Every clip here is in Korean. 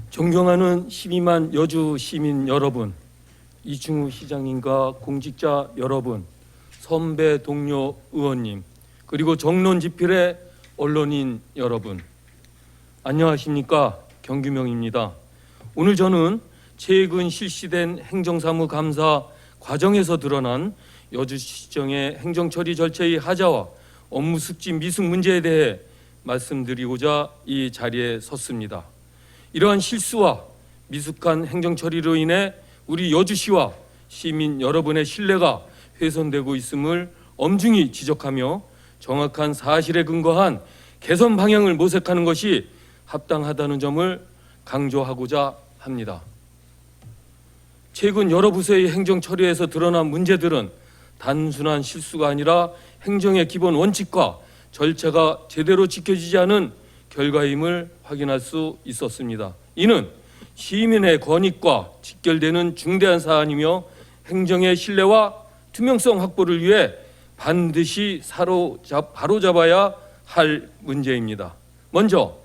존경하는 12만 여주 시민 여러분, 이충우 시장님과 공직자 여러분, 선배 동료 의원님, 그리고 정론지필의 언론인 여러분, 안녕하십니까? 경규명입니다. 오늘 저는 최근 실시된 행정사무 감사 과정에서 드러난 여주시정의 행정처리 절차의 하자와 업무 습진 미숙 문제에 대해 말씀드리고자 이 자리에 섰습니다. 이러한 실수와 미숙한 행정처리로 인해 우리 여주시와 시민 여러분의 신뢰가 훼손되고 있음을 엄중히 지적하며 정확한 사실에 근거한 개선 방향을 모색하는 것이 합당하다는 점을 강조하고자 합니다. 최근 여러 부서의 행정처리에서 드러난 문제들은 단순한 실수가 아니라 행정의 기본 원칙과 절차가 제대로 지켜지지 않은 결과임을 확인할 수 있었습니다. 이는 시민의 권익과 직결되는 중대한 사안이며 행정의 신뢰와 투명성 확보를 위해 반드시 바로잡아야 할 문제입니다. 먼저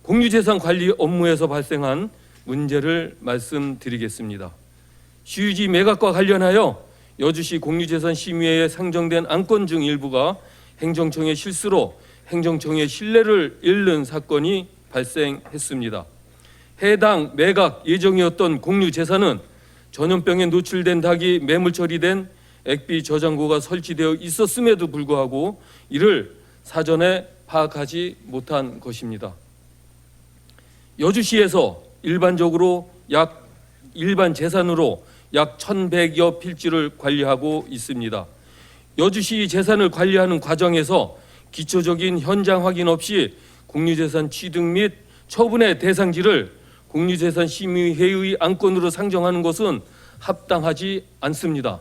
공유재산 관리 업무에서 발생한 문제를 말씀드리겠습니다. 시유지 매각과 관련하여 여주시 공유재산심의회에 상정된 안건 중 일부가 행정청의 실수로 행정청의 신뢰를 잃는 사건이 발생했습니다. 해당 매각 예정이었던 공유재산은 전염병에 노출된 닭이 매물 처리된 액비 저장고가 설치되어 있었음에도 불구하고 이를 사전에 파악하지 못한 것입니다. 여주시에서 일반 재산으로 약 1,100여 필지를 관리하고 있습니다. 여주시 재산을 관리하는 과정에서 기초적인 현장 확인 없이 공유재산 취득 및 처분의 대상지를 공유재산심의회의 안건으로 상정하는 것은 합당하지 않습니다.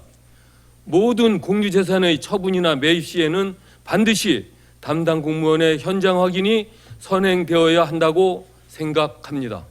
모든 공유재산의 처분이나 매입 시에는 반드시 담당 공무원의 현장 확인이 선행되어야 한다고 생각합니다.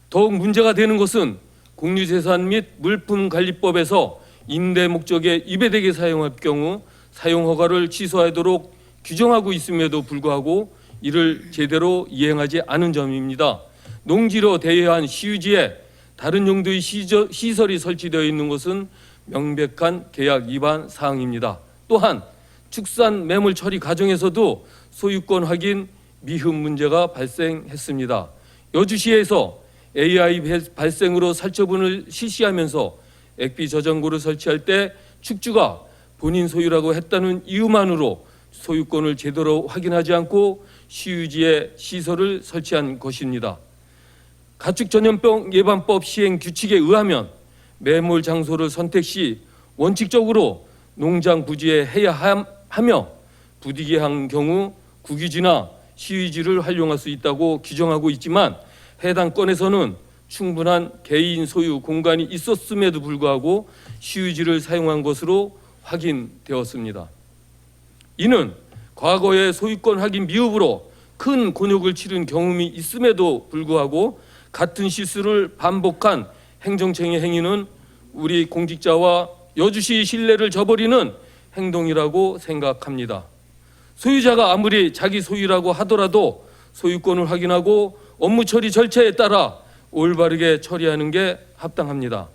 더욱 문제가 되는 것은 공유재산 및 물품관리법에서 임대 목적에 이배되게 사용할 경우 사용허가를 취소하도록 규정하고 있음에도 불구하고 이를 제대로 이행하지 않은 점입니다. 농지로 대여한 시유지에 다른 용도의 시설이 설치되어 있는 것은 명백한 계약 위반 사항입니다. 또한 축산 매물 처리 과정에서도 소유권 확인 미흡 문제가 발생했습니다. 여주시에서 AI 발생으로 살처분을 실시하면서 액비 저장고를 설치할 때 축주가 본인 소유라고 했다는 이유만으로 소유권을 제대로 확인하지 않고 시유지에 시설을 설치한 것입니다. 가축전염병 예방법 시행 규칙에 의하면 매몰 장소를 선택 시 원칙적으로 농장 부지에 해야 하며 부득이한 경우 국유지나 시유지를 활용할 수 있다고 규정하고 있지만 해당 건에서는 충분한 개인 소유 공간이 있었음에도 불구하고 시유지를 사용한 것으로 확인되었습니다. 이는 과거의 소유권 확인 미흡으로 큰 곤욕을 치른 경험이 있음에도 불구하고 같은 실수를 반복한 행정청의 행위는 우리 공직자와 여주시 신뢰를 저버리는 행동이라고 생각합니다. 소유자가 아무리 자기 소유라고 하더라도 소유권을 확인하고 업무 처리 절차에 따라 올바르게 처리하는 게 합당합니다.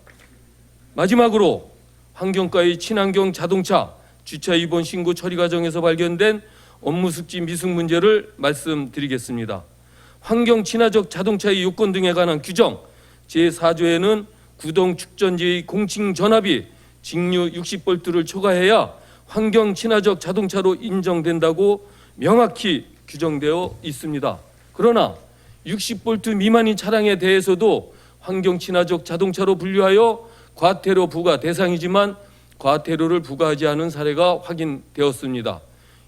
마지막으로 환경과의 친환경 자동차 주차 입원 신고 처리 과정에서 발견된 업무 습진 미숙 문제를 말씀드리겠습니다. 환경 친화적 자동차의 요건 등에 관한 규정 제4조에는 구동 축전지의 공칭 전압이 직류 60V를 초과해야 환경 친화적 자동차로 인정된다고 명확히 규정되어 있습니다. 그러나 60V 미만인 차량에 대해서도 환경 친화적 자동차로 분류하여 과태료 부과 대상이지만 과태료를 부과하지 않은 사례가 확인되었습니다.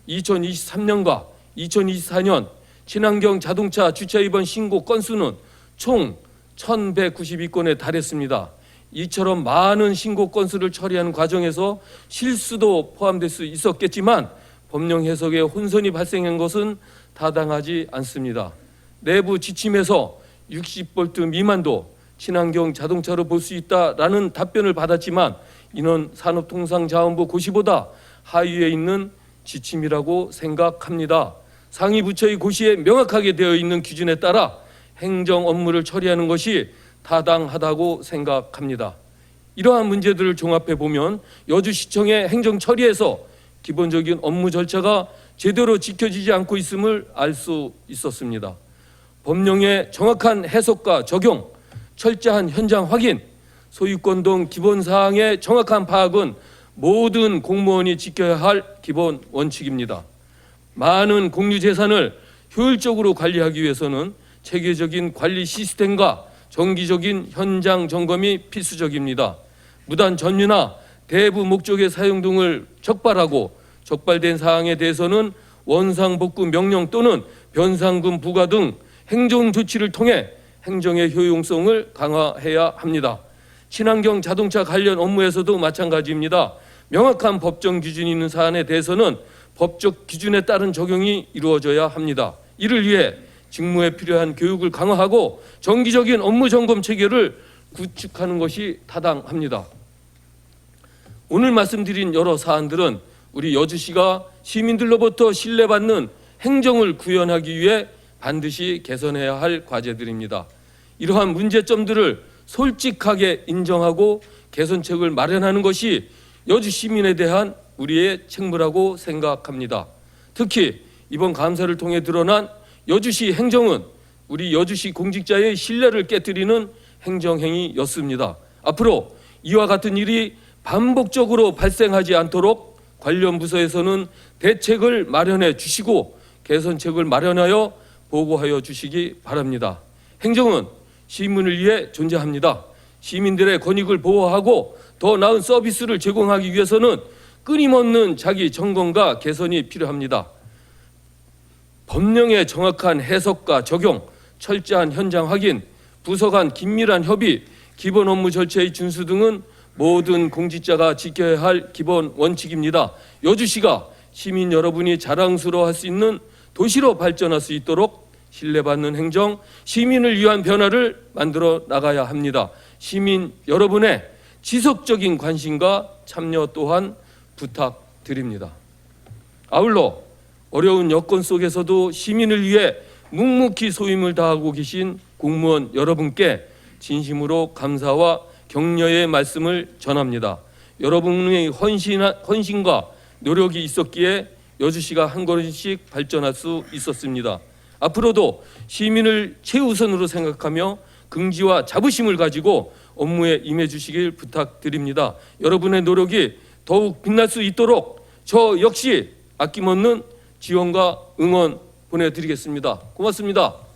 2023년과 2024년 친환경 자동차 주차 위반 신고 건수는 총 1,192건에 달했습니다. 이처럼 많은 신고 건수를 처리하는 과정에서 실수도 포함될 수 있었겠지만 법령 해석에 혼선이 발생한 것은 타당하지 않습니다. 내부 지침에서 60V 미만도 친환경 자동차로 볼 수 있다라는 답변을 받았지만 이는 산업통상자원부 고시보다 하위에 있는 지침이라고 생각합니다. 상위 부처의 고시에 명확하게 되어 있는 기준에 따라 행정 업무를 처리하는 것이 타당하다고 생각합니다. 이러한 문제들을 종합해 보면 여주시청의 행정 처리에서 기본적인 업무 절차가 제대로 지켜지지 않고 있음을 알 수 있었습니다. 법령의 정확한 해석과 적용, 철저한 현장 확인, 소유권 등 기본 사항의 정확한 파악은 모든 공무원이 지켜야 할 기본 원칙입니다. 많은 공유재산을 효율적으로 관리하기 위해서는 체계적인 관리 시스템과 정기적인 현장 점검이 필수적입니다. 무단 점유나 대부 목적의 사용 등을 적발하고 적발된 사항에 대해서는 원상복구 명령 또는 변상금 부과 등 행정 조치를 통해 행정의 효용성을 강화해야 합니다. 친환경 자동차 관련 업무에서도 마찬가지입니다. 명확한 법정 기준이 있는 사안에 대해서는 법적 기준에 따른 적용이 이루어져야 합니다. 이를 위해 직무에 필요한 교육을 강화하고 정기적인 업무 점검 체계를 구축하는 것이 타당합니다. 오늘 말씀드린 여러 사안들은 우리 여주시가 시민들로부터 신뢰받는 행정을 구현하기 위해 반드시 개선해야 할 과제들입니다. 이러한 문제점들을 솔직하게 인정하고 개선책을 마련하는 것이 여주 시민에 대한 우리의 책무라고 생각합니다. 특히 이번 감사를 통해 드러난 여주시 행정은 우리 여주시 공직자의 신뢰를 깨뜨리는 행정행위였습니다. 앞으로 이와 같은 일이 반복적으로 발생하지 않도록 관련 부서에서는 대책을 마련해 주시고 개선책을 마련하여 보고하여 주시기 바랍니다. 행정은 시민을 위해 존재합니다. 시민들의 권익을 보호하고 더 나은 서비스를 제공하기 위해서는 끊임없는 자기 점검과 개선이 필요합니다. 법령의 정확한 해석과 적용, 철저한 현장 확인, 부서 간 긴밀한 협의, 기본 업무 절차의 준수 등은 모든 공직자가 지켜야 할 기본 원칙입니다. 여주시가 시민 여러분이 자랑스러워할 수 있는 도시로 발전할 수 있도록 신뢰받는 행정, 시민을 위한 변화를 만들어 나가야 합니다. 시민 여러분의 지속적인 관심과 참여 또한 부탁드립니다. 아울러 어려운 여건 속에서도 시민을 위해 묵묵히 소임을 다하고 계신 공무원 여러분께 진심으로 감사와 격려의 말씀을 전합니다. 여러분의 헌신과 노력이 있었기에 여주시가 한 걸음씩 발전할 수 있었습니다. 앞으로도 시민을 최우선으로 생각하며 긍지와 자부심을 가지고 업무에 임해 주시길 부탁드립니다. 여러분의 노력이 더욱 빛날 수 있도록 저 역시 아낌없는 지원과 응원 보내드리겠습니다. 고맙습니다.